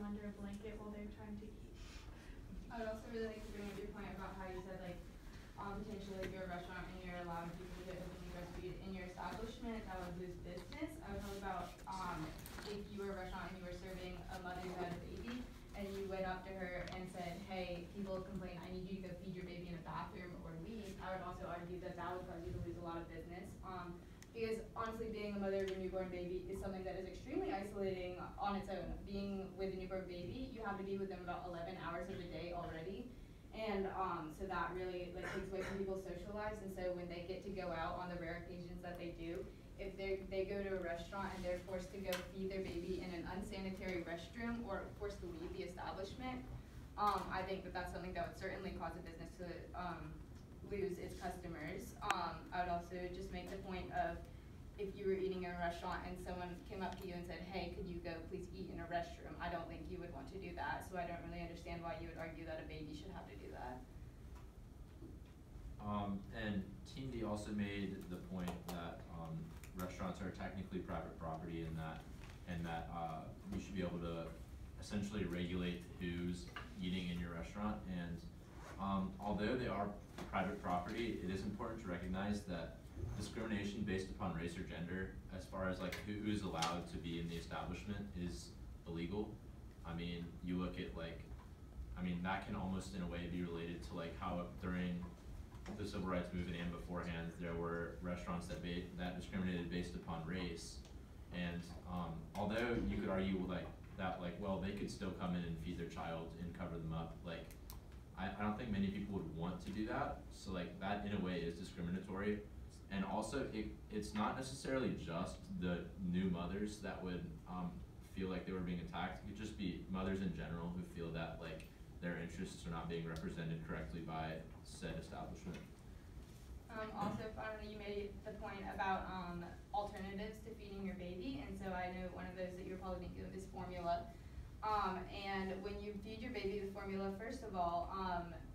under a blanket while they're trying to eat. I would also really like to bring up your point about how you said potentially if you're a restaurant and you're allowing people to openly breastfeed in your establishment, that would lose business. I would talk about if you were a restaurant and you were serving a mother who had a baby and you went up to her and said, hey, people complain, I need you to go feed your baby in a bathroom or leave. I would also argue that that would cause you to lose a lot of business. Because honestly, being a mother of a newborn baby is something that is extremely isolating on its own. Being with a newborn baby, you have to be with them about 11 hours of the day already. And so that really takes away from people's social lives. And so when they get to go out on the rare occasions that they do, if they go to a restaurant and they're forced to go feed their baby in an unsanitary restroom or forced to leave the establishment, I think that that's something that would certainly cause a business to lose its customers. I would also just make the point of if you were eating in a restaurant and someone came up to you and said, hey, could you go please eat in a restroom? I don't think you would want to do that. So I don't really understand why you would argue that a baby should have to do that. And Team D also made the point that restaurants are technically private property and that you should be able to essentially regulate who's eating in your restaurant. And although they are private property, it is important to recognize that discrimination based upon race or gender, as far as who is allowed to be in the establishment, is illegal. I mean, you look at that can almost in a way be related to how during the civil rights movement and beforehand there were restaurants that discriminated based upon race, and although you could argue well, they could still come in and feed their child and cover them up. I don't think many people would want to do that. So that in a way is discriminatory. And also, it's not necessarily just the new mothers that would feel like they were being attacked. It could just be mothers in general who feel that their interests are not being represented correctly by said establishment. Also, finally, you made the point about alternatives to feeding your baby, and so I know one of those that you're probably thinking of is formula. And when you feed your baby the formula, first of all,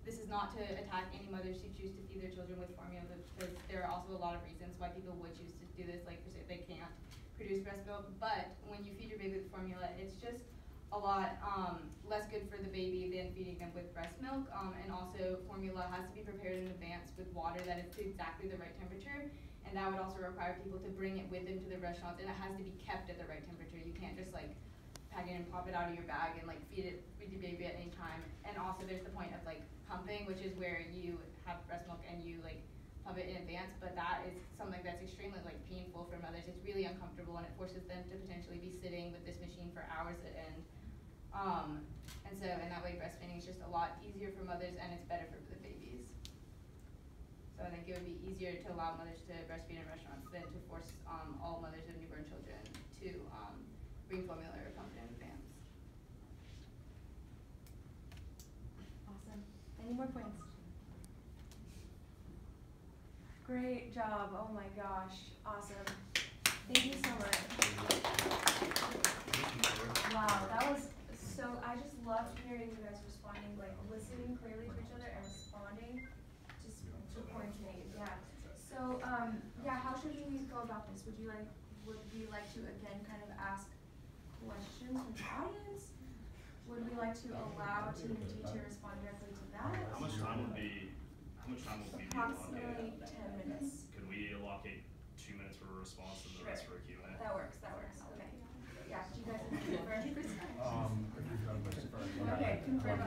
this is not to attack any mothers who choose to feed their children with formula, because there are also a lot of reasons why people would choose to do this, they can't produce breast milk. But when you feed your baby with formula, it's just a lot less good for the baby than feeding them with breast milk. And also, formula has to be prepared in advance with water that is to exactly the right temperature. And that would also require people to bring it with them to the restaurants, and it has to be kept at the right temperature. You can't just pack it and pop it out of your bag and feed your baby at any time. And also there's the point of pumping, which is where you have breast milk and you pump it in advance, but that is something that's extremely painful for mothers. It's really uncomfortable, and it forces them to potentially be sitting with this machine for hours at end. And so in that way, breastfeeding is just a lot easier for mothers, and it's better for the babies. So I think it would be easier to allow mothers to breastfeed in restaurants than to force all mothers of newborn children to bring formula or pump it in advance. Awesome. Any more points? Great job. Oh my gosh. Awesome. Thank you so much. Wow, that was so, I just loved hearing you guys responding, listening clearly to each other and responding just to points made. Yeah. So, how should we go about this? Would you like to again kind of ask questions from the audience? Would we like to allow Team D to respond directly to that? How much time will be approximately 10 minutes. Could we allocate 2 minutes for a response and the rest for a Q&A? That works. Okay. Yeah, do you guys confirm? Okay, confirm.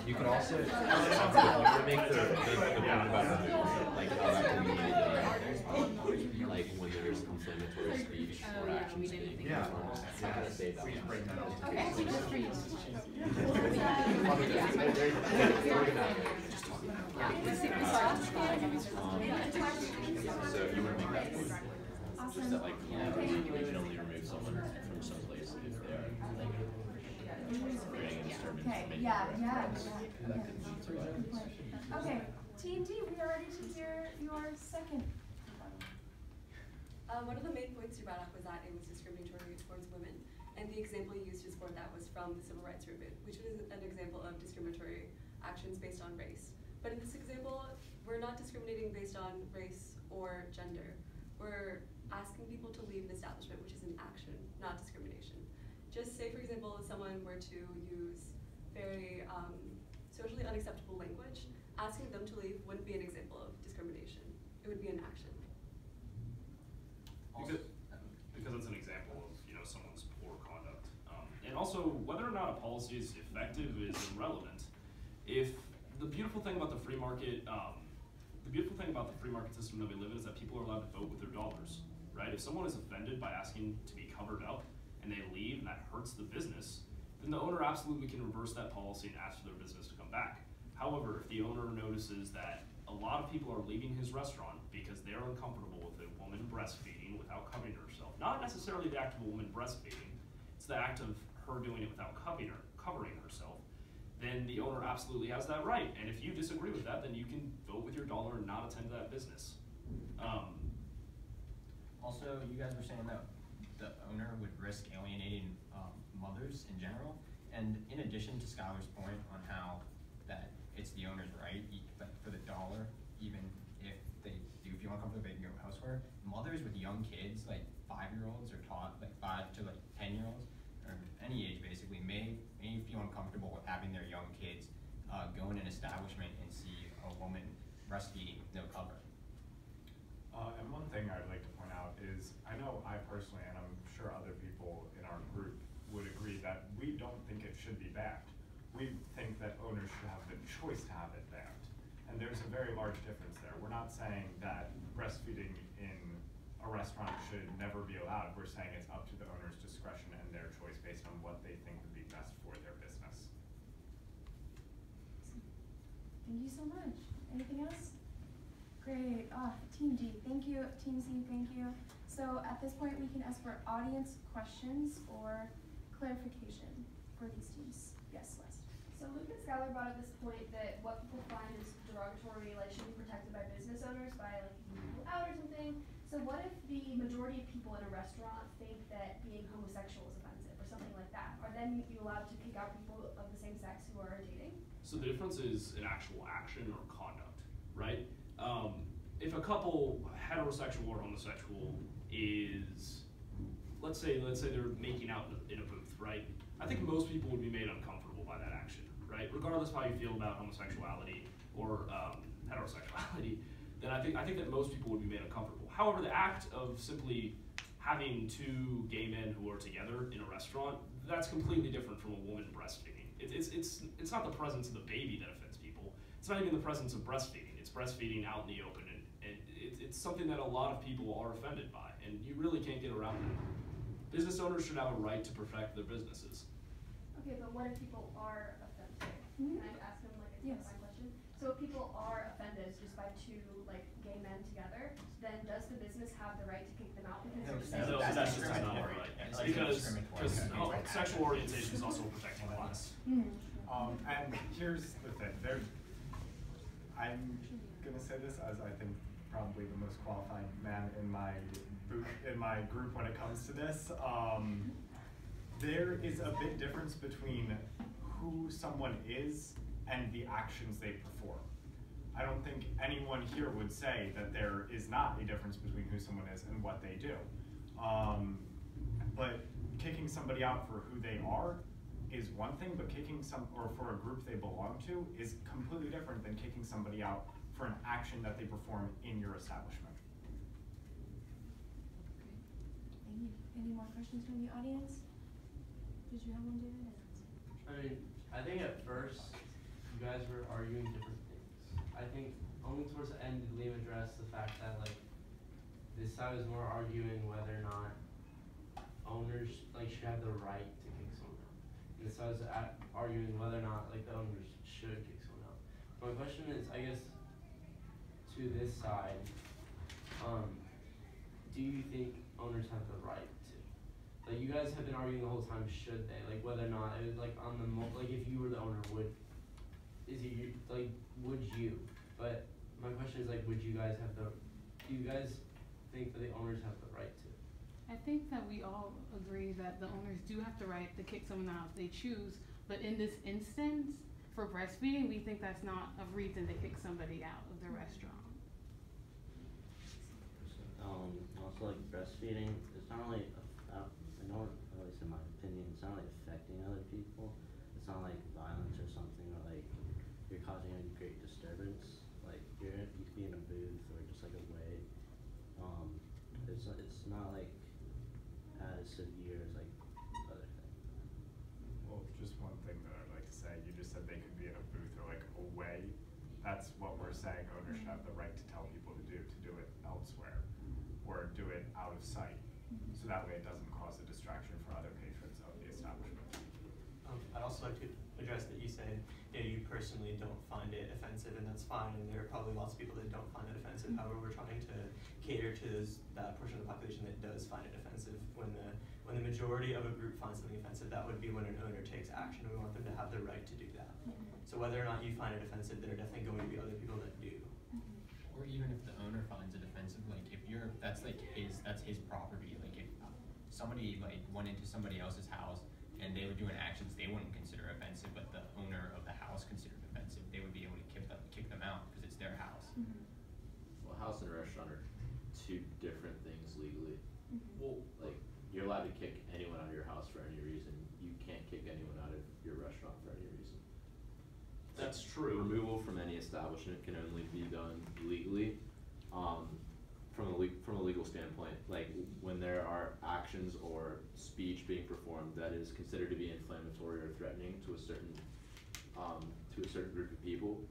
You could also make the point about how that can be when there's inflammatory speech or action speaking. Yeah. I gotta say that. Okay, just for you. So you want to make that point? Just that you can only remove someone Okay, Team D, we are ready to hear your second rebuttal. One of the main points you brought up was that it was discriminatory towards women, and the example you used to support that was from the Civil Rights Movement, which was an example of discriminatory actions based on race. But in this example, we're not discriminating based on race or gender. We're asking people to leave an establishment, which is an action, not discrimination. Just say, for example, if someone were to use very socially unacceptable language, asking them to leave wouldn't be an example of discrimination. It would be an action. Because it's an example of, you know, someone's poor conduct. And also, whether or not a policy is effective is irrelevant. If the beautiful thing about the free market, system that we live in is that people are allowed to vote with their dollars, right? If someone is offended by asking to be covered up and they leave and that hurts the business, then the owner absolutely can reverse that policy and ask for their business to come back. However, if the owner notices that a lot of people are leaving his restaurant because they're uncomfortable with a woman breastfeeding without covering herself, not necessarily the act of a woman breastfeeding, it's the act of her doing it without covering herself, then the owner absolutely has that right. And if you disagree with that, then you can vote with your dollar and not attend that business. Also, you guys were saying that the owner would risk alienating mothers in general. And in addition to Skylar's point on how that it's the owner's right, but for the dollar, even if they do feel uncomfortable, they can go elsewhere. Mothers with young kids, like 5-year-olds, are taught, like 5 to like 10-year-olds, or any age basically, may feel uncomfortable with having their young kids go in an establishment and see a woman breastfeeding with no cover. And one thing I'd like to point out is, I know I personally, and I'm sure other people in our group would agree, that we don't think it should be banned. We think that owners should have the choice to have it banned. And there's a very large difference there. We're not saying that breastfeeding in a restaurant should never be allowed. We're saying it's up to the owner's discretion and their choice based on what they think would be best for their business. Thank you so much. Anything else? Great. Team D, thank you. Team C, thank you. So at this point, we can ask for audience questions or clarification for these teams. Yes, Celeste. So Luke and Skylar brought up this point that what people find is derogatory, like, should be protected by business owners by, like, keeping people out or something. So what if the majority of people in a restaurant think that being homosexual is offensive or something like that? Are then you allowed to kick out people of the same sex who are dating? So the difference is an actual action or conduct, right? If a couple, heterosexual or homosexual, is, let's say they're making out in a booth, right? I think most people would be made uncomfortable by that action, right? Regardless of how you feel about homosexuality or heterosexuality, then I think that most people would be made uncomfortable. However, the act of simply having 2 gay men who are together in a restaurant, that's completely different from a woman breastfeeding. It's not the presence of the baby that offends people. It's not even the presence of breastfeeding. It's breastfeeding out in the open, and it's something that a lot of people are offended by, and you really can't get around it. Business owners should have a right to protect their businesses. Okay, but what if people are offended? Mm-hmm. Can I ask them, like, a Yes. question? So if people are offended just by 2, like, gay men together, then does the business have the right to kick them out because they're the same? No, That's that's just not discriminatory. right. That's Because discriminatory. sexual orientation is also a protected class. And here's the thing, I'm gonna say this as I think probably the most qualified man in my group when it comes to this. There is a big difference between who someone is and the actions they perform. I don't think anyone here would say that there is not a difference between who someone is and what they do. But kicking somebody out for who they are is one thing, but or for a group they belong to is completely different than kicking somebody out for an action that they perform in your establishment. Thank you. Any more questions from the audience? Did you have one, David? I mean, I think at first you guys were arguing different things. I think only towards the end did Liam address the fact that, like, this side was more arguing whether or not owners, like, should have the right to kick someone out. And this side was arguing whether or not, like, the owners should kick someone out. My question is, I guess, to this side, do you think owners have the right to? Like you guys have been arguing the whole time, should they? Like whether or not it was like on the like if you were the owner, would you? But my question is like, would you guys have do you guys think that the owners have the right to? I think that we all agree that the owners do have the right to kick someone out if they choose, but in this instance, for breastfeeding, we think that's not a reason to kick somebody out of the restaurant. Also like breastfeeding, it's not really, I know, at least in my opinion, it's not like affecting other people. It's not like violence or something, or like you're causing a great disturbance. Like you could be in a booth or just like away. It's not like as severe as like other things. Well, just one thing that I'd like to say, you just said they could be in a booth or like away. That's what we're saying owners should have the right to tell people to do it elsewhere or do it out of sight. So that way it doesn't cause a distraction for other patrons of the establishment. I'd also like to address that you said, you personally don't find it offensive, and that's fine, and there are probably lots of people that don't find it offensive. However, we're trying to cater to that portion of the population that does find it offensive. When the majority of a group finds something offensive, that would be when an owner takes action, and we want them to have the right to do that. So whether or not you find it offensive, there are definitely going to be other people that do. Or even if the owner finds it offensive, like if that's his property. Like if somebody like went into somebody else's house and they were doing actions they wouldn't consider offensive, but the owner of the house considered offensive, they would be able to kick them out because it's their house. Well, house and restaurant are two different things legally. Well, Like, you're allowed to kick anyone out of your house for any reason. You can't kick anyone out of your restaurant for any reason. that's true. Removal from any establishment can only be done legally. From a legal standpoint, like when there are actions or speech being performed that is considered to be inflammatory or threatening to a certain group of people,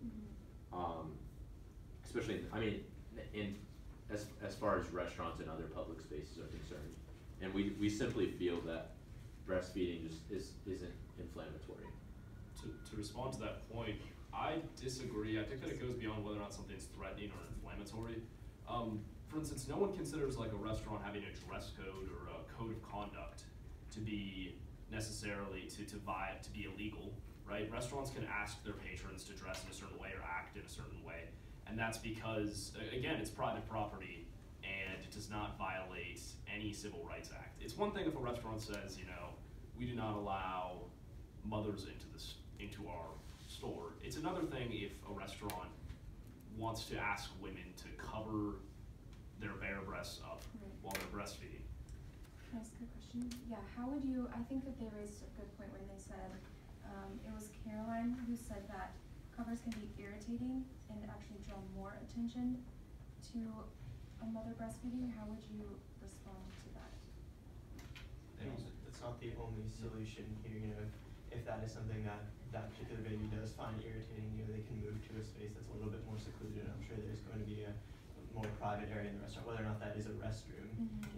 especially as far as restaurants and other public spaces are concerned, and we simply feel that breastfeeding just isn't inflammatory. To respond to that point, I disagree. I think that it goes beyond whether or not something's threatening or inflammatory. For instance, no one considers like a restaurant having a dress code or a code of conduct to be necessarily to be illegal, right? Restaurants can ask their patrons to dress in a certain way or act in a certain way, and that's because, again, it's private property and it does not violate any Civil Rights Act. It's one thing if a restaurant says, we do not allow mothers into our store. It's another thing if a restaurant wants to ask women to cover their bare breasts up while they're breastfeeding. Can I ask a question? Yeah, how would you, I think that they raised a good point when they said, it was Caroline who said that covers can be irritating and actually draw more attention to a mother breastfeeding. How would you respond to that? That's not the only solution here, if that is something that particular baby does find irritating, they can move to a space that's a little bit more secluded. I'm sure there's going to be a more private area in the restaurant, whether or not that is a restroom.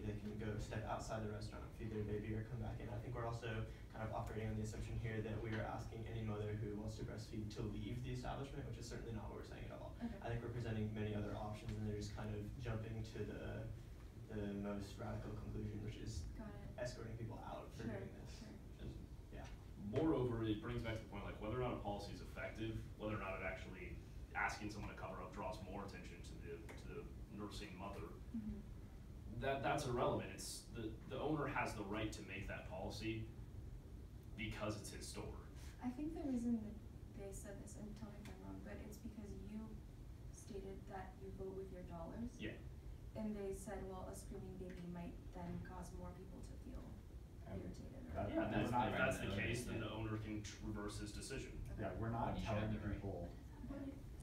They can go step outside the restaurant, feed their baby, or come back in. I think we're also kind of operating on the assumption here that we are asking any mother who wants to breastfeed to leave the establishment, which is certainly not what we're saying at all. Okay. I think we're presenting many other options, and they're just kind of jumping to the most radical conclusion, which is escorting people out for doing this. And moreover, it brings back to the point, like whether or not a policy is effective, whether or not it actually asking someone to cover up draws more attention to the nursing mother. That's irrelevant. It's the owner has the right to make that policy because it's his store. I think the reason that they said this, and tell me if I'm wrong, but it's because you stated that you vote with your dollars. Yeah. And they said, well, a screaming baby might then cause more people to feel irritated. Or Yeah, if that's the Right. case, then the owner can reverse his decision. Yeah, we're not telling people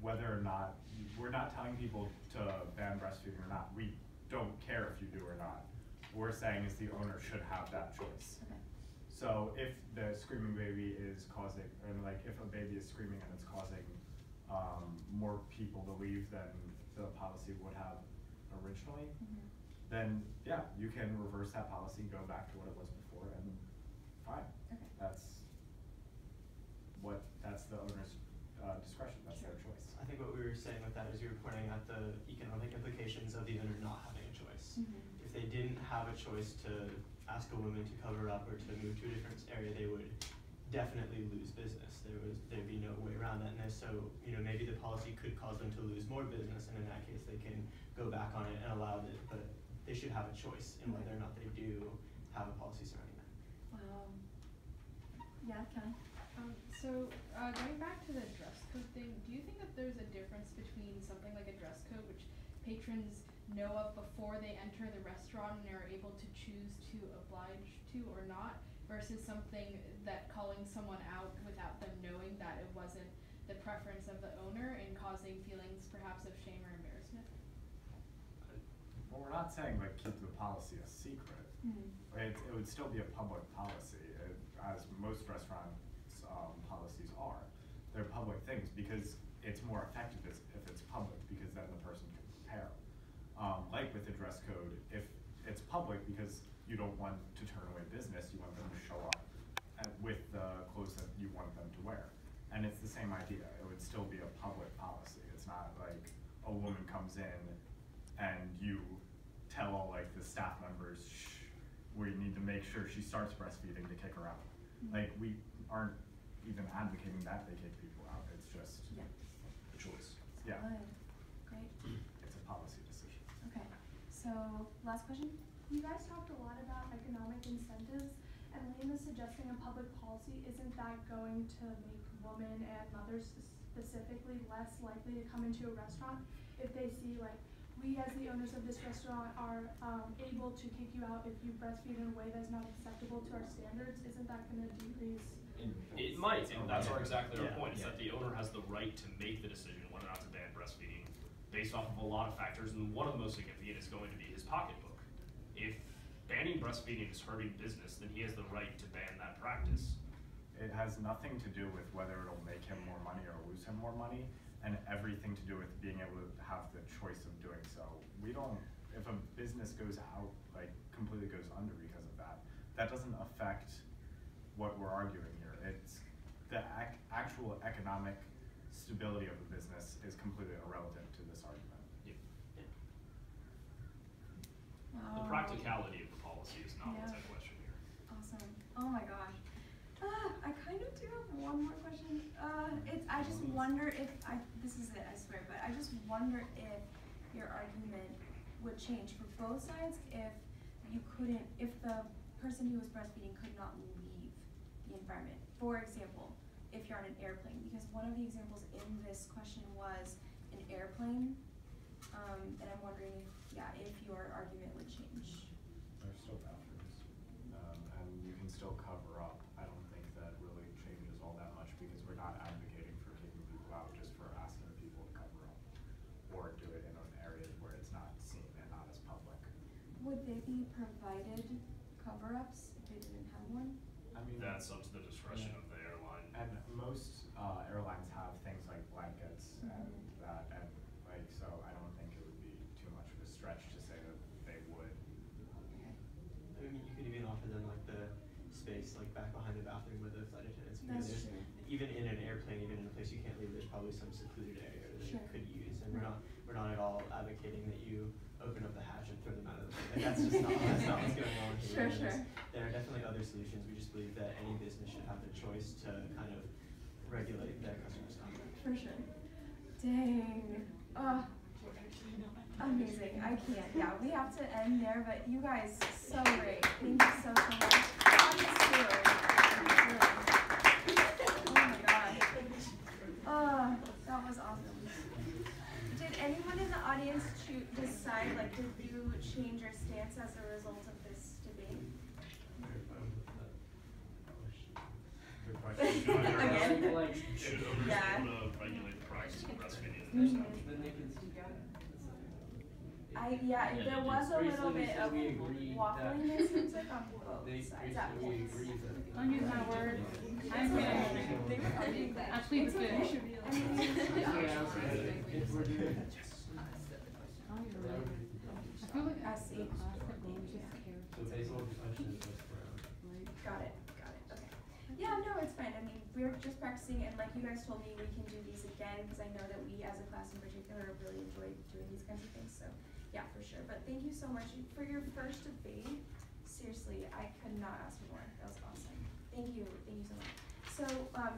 whether or not, we're not telling people to ban breastfeeding or not. We don't care if you do or not. What we're saying is the owner should have that choice. Okay. So if the screaming baby is causing, and like if a baby is screaming and it's causing more people to leave than the policy would have originally, then yeah, you can reverse that policy, go back to what it was before, and fine. Okay. That's the owner's discretion, that's their choice. I think what we were saying with that is you were pointing at the economic implications of the owner not having a choice. If they didn't have a choice to ask a woman to cover up or to move to a different area, they would definitely lose business. There'd be no way around that. And so, you know, maybe the policy could cause them to lose more business, and in that case, they can go back on it and allow it, but they should have a choice in whether or not they do have a policy surrounding that. Yeah, Kelly? Going back to the dress code thing, do you think that there's a difference between something like a dress code, which patrons know of before they enter the restaurant and are able to choose to oblige to or not, versus something that calling someone out without them knowing that it wasn't the preference of the owner and causing feelings perhaps of shame or embarrassment? Well, we're not saying like keep the policy a secret. It would still be a public policy, as most restaurants' policies are. They're public things because it's more effective if it's public, because then the person can prepare. Like with the dress code, if it's public because you don't want to turn away business, you want them to show up with the clothes that you want them to wear. And it's the same idea. It would still be a public policy. It's not like a woman comes in and you tell all like the staff members, shh, we need to make sure she starts breastfeeding to kick her out. Like, we aren't even advocating that they kick people out. It's just A choice. Good. Great. it's a policy decision. Okay. So, last question? You guys talked a lot about economic incentives, and Liam is suggesting a public policy. Isn't that going to make women and mothers specifically less likely to come into a restaurant if they see, like, we as the owners of this restaurant are able to kick you out if you breastfeed in a way that's not acceptable to our standards? Isn't that going to decrease? It might, and that's exactly our Yeah. point, is that the owner has the right to make the decision whether or not to ban breastfeeding based off of a lot of factors, and one of the most significant is going to be his pocketbook. If banning breastfeeding is hurting business, then he has the right to ban that practice. It has nothing to do with whether it'll make him more money or lose him more money, and everything to do with being able to have the choice of doing so. We don't, if a business goes out, like completely goes under because of that, that doesn't affect what we're arguing here. It's the actual economic stability of the business is completely irrelevant to this argument. The practicality of the policy is not what's at question here. Awesome. Oh my gosh. I kind of do have one more question. I just wonder if, this is it, I swear, but I just wonder if your argument would change for both sides if the person who was breastfeeding could not leave the environment. For example, if you're on an airplane, because one of the examples in this question was an airplane, and I'm wondering if your argument would change. There's still bathrooms, and you can still cover up. I don't think that really changes all that much because we're not advocating for kicking people out, just for asking people to cover up or do it in an area where it's not seen and not as public. Would they be provided cover-ups if they didn't have one? I mean, That's up to the discretion of the airline. and most airlines have things like blankets and that, and like, so I don't think it would be too much of a stretch to say that they would. I mean, you could even offer them like the space like back behind the bathroom where the flight attendants. That's There's, true. even in an airplane, even in a place you can't leave, there's probably some secluded area that you Sure. could use. And we're not at all advocating that you open up the hatch and throw them out of the plane. Like, that's just not that's not what's going on here. Sure. There are definitely other solutions. We just believe that any business should have the choice to kind of regulate their customers' conduct. For sure. Dang. Amazing. I can't. Yeah, we have to end there, but you guys, so great. Thank you so much. Oh my gosh. That was awesome. Did anyone in the audience decide, like, did you change your stance as a result of this debate? Good question. Again? Should owners be Yeah. able to regulate the practice of breastfeeding in their establishment? Then they can speak out. There was a little bit of we agreed waffling, that- it seems like, on both They sides at recently once. agreed that. Don't use my word. I agree. I plead the fifth. I mean, If we're doing. I don't even know. I feel like I see. plastic balls just care. So based on the question, what's around? Got it, okay. Yeah, no, it's fine, I mean, we're just practicing, and like you guys told me, we can do these again, because I know that we, as a class in particular, really enjoy doing these kinds of things, so, yeah, for sure. But thank you so much for your first debate, seriously, I could not ask for more. That was awesome. Thank you so much. So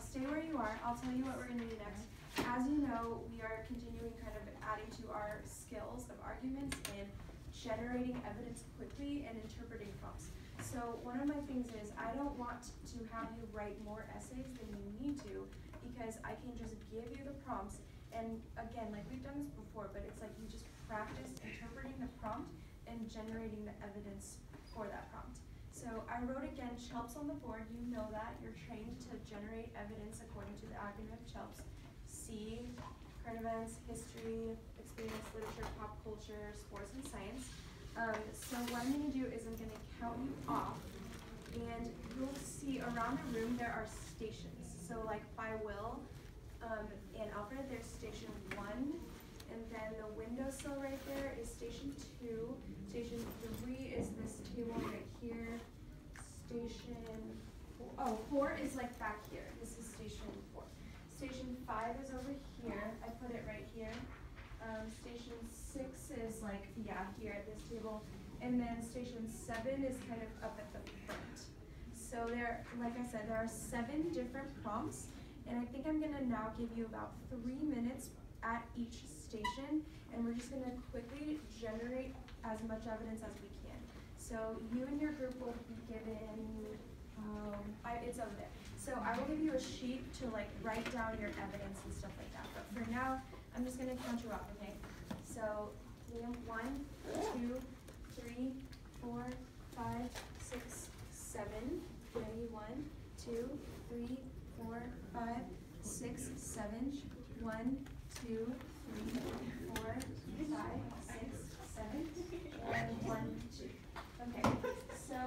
stay where you are. I'll tell you what we're gonna do next. As you know, we are continuing kind of adding to our skills of arguments and generating evidence quickly and interpreting prompts. So one of my things is I don't want to have you write more essays than you need to, because I can just give you the prompts, and again, like we've done this before, but it's like you just practice interpreting the prompt and generating the evidence for that prompt. So I wrote again CHELPS on the board. You know that. You're trained to generate evidence according to the acronym of CHELPS. C, current events, history, experience, literature, pop culture, sports, and science. So what I'm going to do is I'm going to count you off, and you'll see around the room there are stations. So like by Will and Alfred, there's station 1, and then the windowsill right there is station 2. Station 3 is this table right here. Station 4 is like back here. This is station 4. Station 5 is over here. I put it right here. Station 6 is like, yeah, here at this table. And then station 7 is kind of up at the front. So there, like I said, there are 7 different prompts. And I think I'm gonna now give you about 3 minutes at each station. And we're just gonna quickly generate as much evidence as we can. So you and your group will be given, it's over there. So I will give you a sheet to like write down your evidence and stuff like that. But for now, I'm just gonna count you up, okay? So Liam, 1, 2, 3, 4, 5, 6, 7. Ready? 1, 2, 3, 4, 5, 6, 7. 1, 2, 3, 4, 5, 6, 7. And 1, 2. Okay. So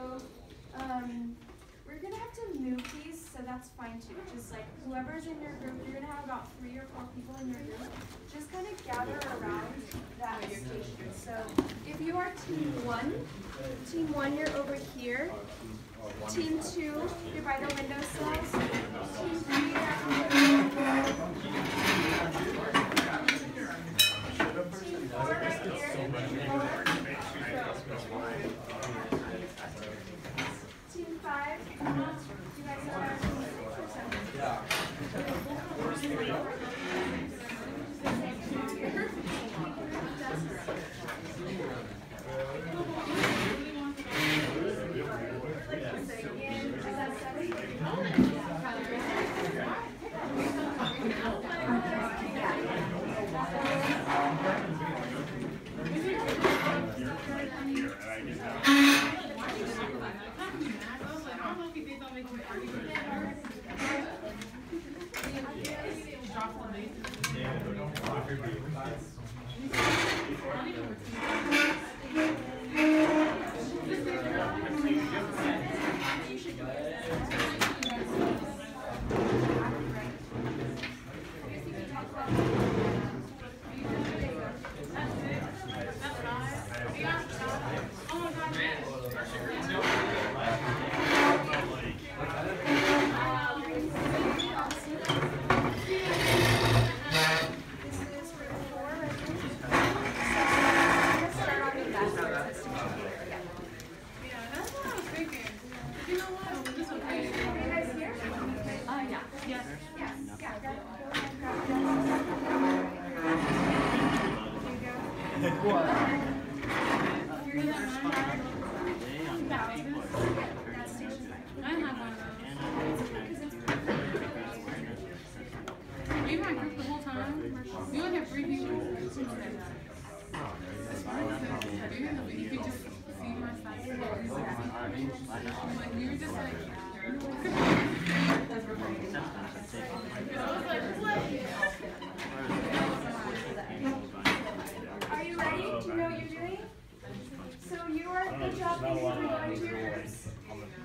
we're gonna have to move these, so that's fine too. Just like whoever's in your group, you're gonna have about 3 or 4 people in your group. Just kind of gather around that station. So if you are team 1, you're over here. Team 2, you're by the windowsills. Team 3, you're at the Team 4 right here. Team 5, you guys are 6 or 7? Yeah. Are you ready? Do you know what you're doing? So you are, good job, because you're going to your groups.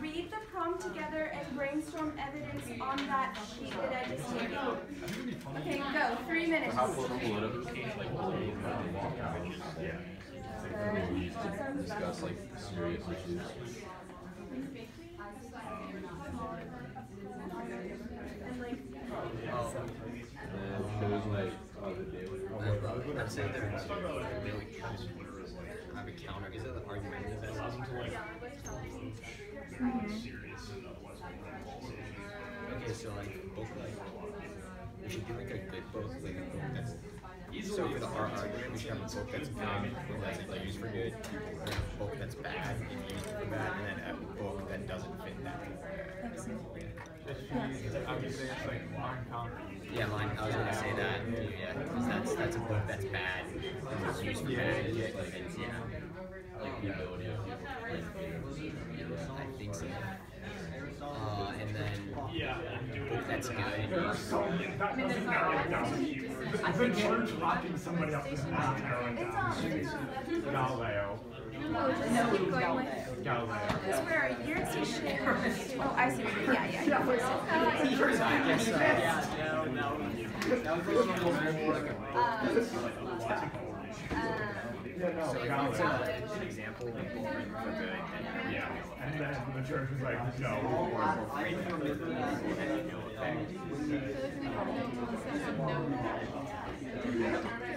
Read the prompt together and brainstorm evidence on that sheet that I just gave you. Okay, go. 3 minutes. Discuss like serious issues. Shows like I'd say there is a counter. Is it an argument? really serious and otherwise we'll run policy issues. Okay, so like book like we should do like a good book, like a book that's Easily so for the art argument we should have a book that's good, that's like used for good, and a book that's bad and used for bad, and then a book that doesn't fit that. I would say it's like line count. Yeah, line. I was gonna say that too. Yeah, because that's a book that's bad. And it's used for bad. It's like it's, like the ability of people. I think so. And then book that's good. That doesn't narrow it down to keyword. It's a church locking somebody up is not narrowing down. Galileo. No, keep going with. Galileo. Because where you're teaching. Oh, I see. Yeah. I guess so. Yeah, that was a little more like a So Galileo is an example of book written for good. Yeah, and then the church was like, no.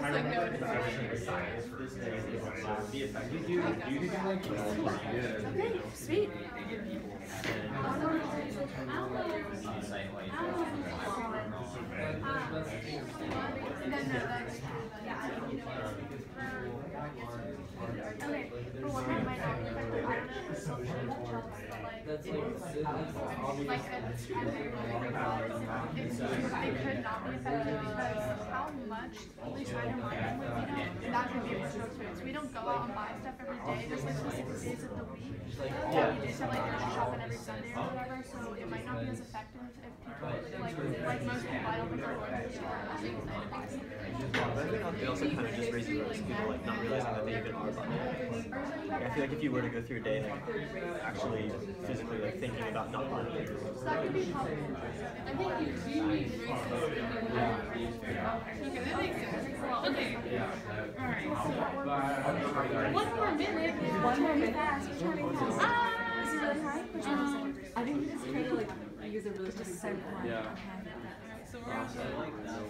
I remember the question was science for Be effective. You do like Okay, sweet. Okay, for one it might not be effective, I don't know if it's so but like, That's like it could not be effective because how much we try to run with, that could be a social experience. We don't go out and buy stuff every day, there's like specific days of the week. We just have like grocery shopping every Sunday or whatever, so it might not be as effective if people, like most people, I don't think are going to the store and actually excited to buy something. But I think it also kind of just raises awareness of people like not realizing that they even are buying it. Like, I feel like if you were to go through a day like actually physically like thinking about not buying it. That could be helpful. I think you do need races. Okay, that makes sense. Okay. Alright, so one more minute. One more minute. Fast. Which one is this? Is it really high? Which one is it? I think you just kind of like use a really specific one. Yeah. So we're on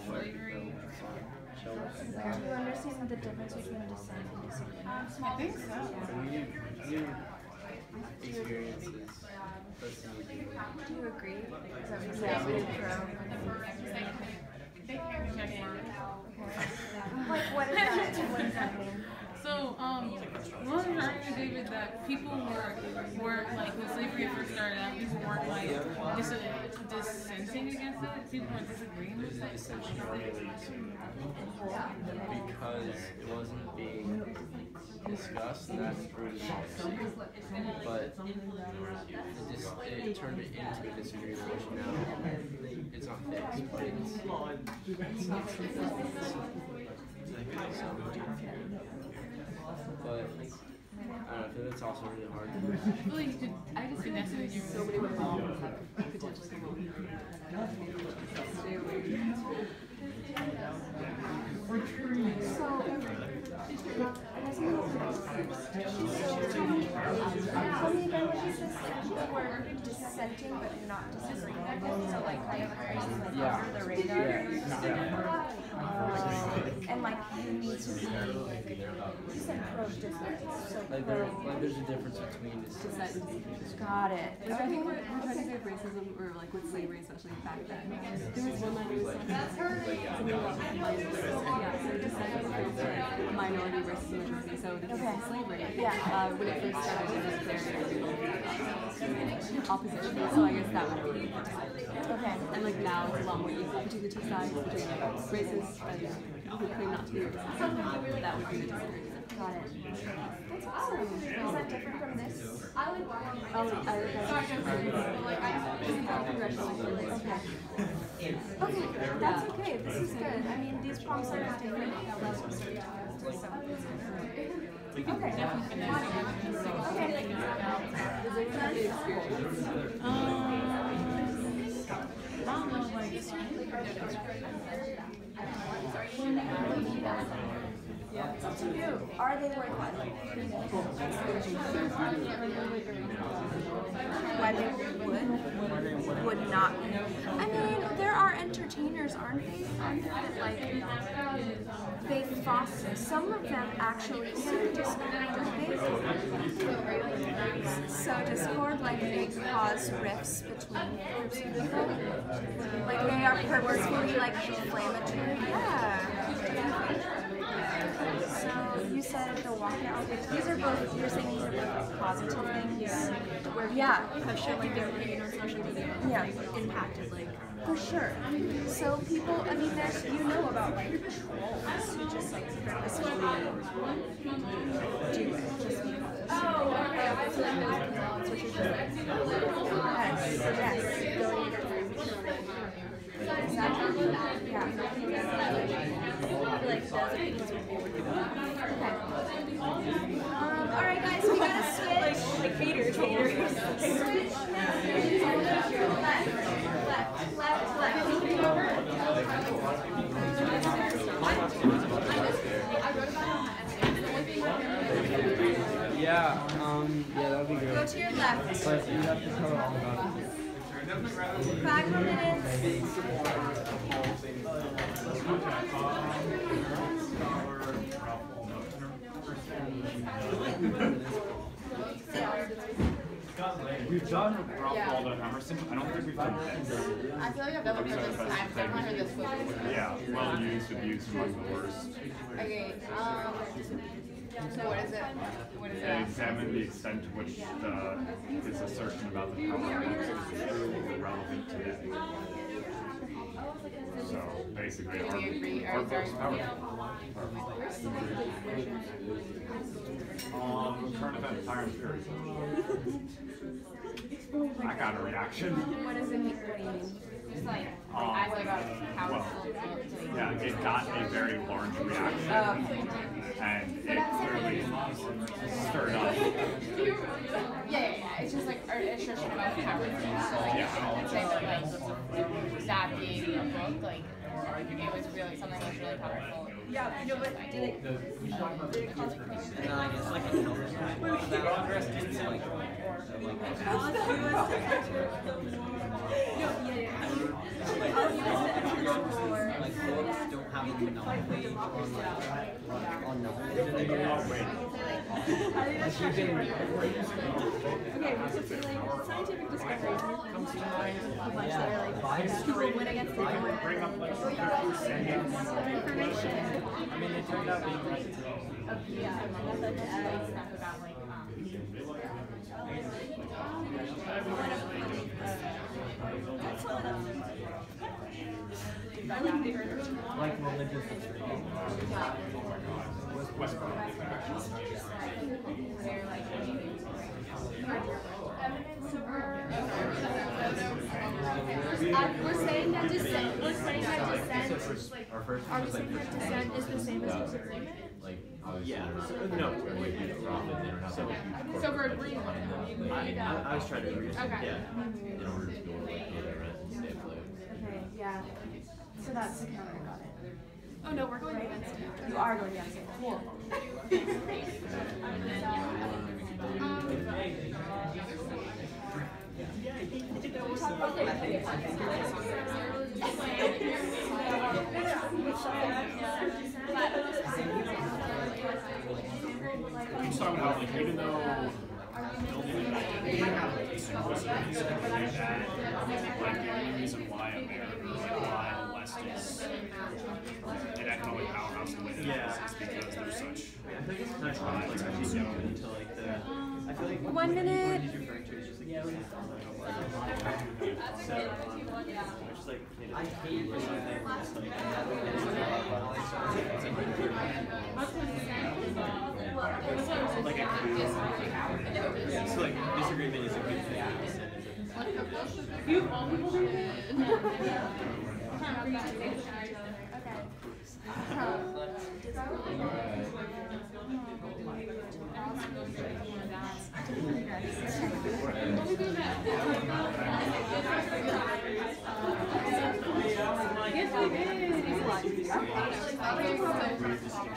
slavery. Do you understand the difference between dissent and disagreement? I think so. Experiences. Do you agree? Is that what you're saying? Like, what does that mean? So, one of the arguments, David, that people were like, when slavery first started out, people weren't like dissenting against it, people weren't disagreeing with it. Because it wasn't being discussed, and that's through policy. But it turned it into a disagreement, which now it's not fixed, but but I don't know, I feel that's also really hard. I feel like you could, I just could necessarily do So many would potentially come on. Stay away. So, I guess I'm tell me again what you said. People were dissenting but not disagreeing. So like kind of crazy, like under the radar. And like you need to be like you said pro-difference. So Like there's a difference between dissent. got it. Like I think we're trying to say racism or like with slavery, especially back then. There was one that was so dissent was a minority versus majority. So this is slavery. When it first started, it was very opposition. So I guess that would be Okay. And like now it's a lot more equal between the two sides, between like races and who claim not to be racist. That would be the disagreement. Got it. That's awesome. Is that different from this? I like one. Okay, that's okay. This is good. I mean, these problems are not different. Okay. Okay. I don't know, like, It's up to you. Are they worth it? Why they would not. I mean, there are entertainers, aren't they? Aren't they that, like, they foster, some of them actually seek discord, don't they? So discord, like, they cause rifts between groups of people? Like, they are purposefully, like, inflammatory? Yeah. So, you said the walkout, these are both, you're saying these are both positive things? Where have shifted their opinion on social media. Yeah. Impacted, like. For sure. So people, I mean, there's, you know about like trolls who just like purposefully do it just because. Oh, okay. So that's what you're doing. Yes. Exactly. Yeah. Like, those opinions would be worth it. Okay. All right, guys, we gotta switch. Like haters. Switch now. Left. Yeah, that would be great. Go to your left. But you have to tell her all about it. 5 more minutes. We've done Ralph Waldo Emerson. I don't think we've done this. I feel like I've never heard this. I've definitely heard this before. Yeah, well used, abused, among the worst. Okay, so what is it? What is They it? examine the extent to which his assertion about the power of books is true or relevant today. So basically, Do we agree? our books powerful. Current event, Fire and Fury. I got a reaction. What does it mean? What do you mean? Just like I feel about how well, it's yeah, it got a very large reaction, and it clearly stirred up. Yeah. It's just like an assertion about power. And say that like that being a book, like it was really something that was really powerful. Yeah, you know what? Did it cause It's like a numbers game. Progress is like like books don't have a monopoly on knowledge, and they don't wait. Okay, so like scientific discoveries comes to mind a bunch that are like people win against the government. Bring up like Information. I mean, it turned out being right. Yeah, that's Stuff about like Like religious history. Westbrook. We're saying that dissent. We're saying that dissent. Our first Are one we was like saying that dissent is the same as disagreement? like obviously no, like do the profit, they don't have to So we're agreeing with behind them. them. Like, I was trying to agree. Okay. yeah, in order to be able to like pay their rent and stay afloat. Okay, yeah. So that's the counter, got it. Oh no, we're going against it. You are going against it. Cool. I'm just talking about like even though building it back in it's like the only reason why America, like why the West is an economic powerhouse the way that it is because there's such I think it's not trying to actually go into like the. I feel like 1 minute. what he's referring to is just like so it's just like I hate or something. It's like like a so like disagreement is a good thing. You all people do that?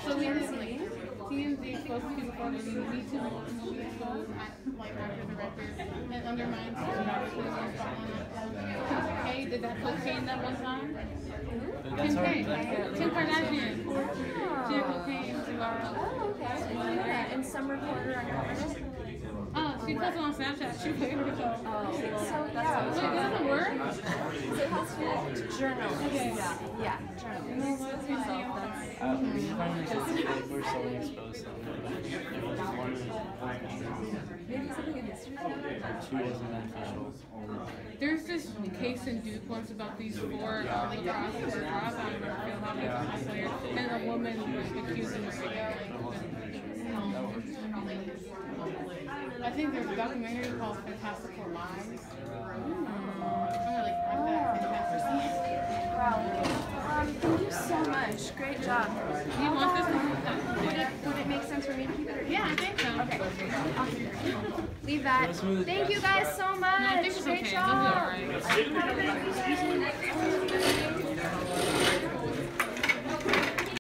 So we have a meeting. TMZ exposes people for the Me Too movement will be exposed like after the record and undermines Kim K did that cocaine that one time. Kim K. Kim Kardashian. She did cocaine to our. Oh, okay. I didn't know that. And some reporter uncovered it. She posted on Snapchat. She played her so. Oh, so Wait, yeah. it doesn't work? So it has to be like journalists. Okay. Yeah, You know what? journalists. We find ourselves like we're so exposed on Maybe something in history. Two wasn't beneficial. There's this case in Duke once about these four lacrosse or drop-out players, and a woman was accused of I think there's a documentary called Fantastical Lives. Wow. Thank you so much. Great job. Do you want this? Would it make sense for me to keep it? Or Yeah, I think so. Okay. Awesome. Leave that. Thank you guys so much. No, I think it's Great okay. job. It'll be alright. Have a great weekend.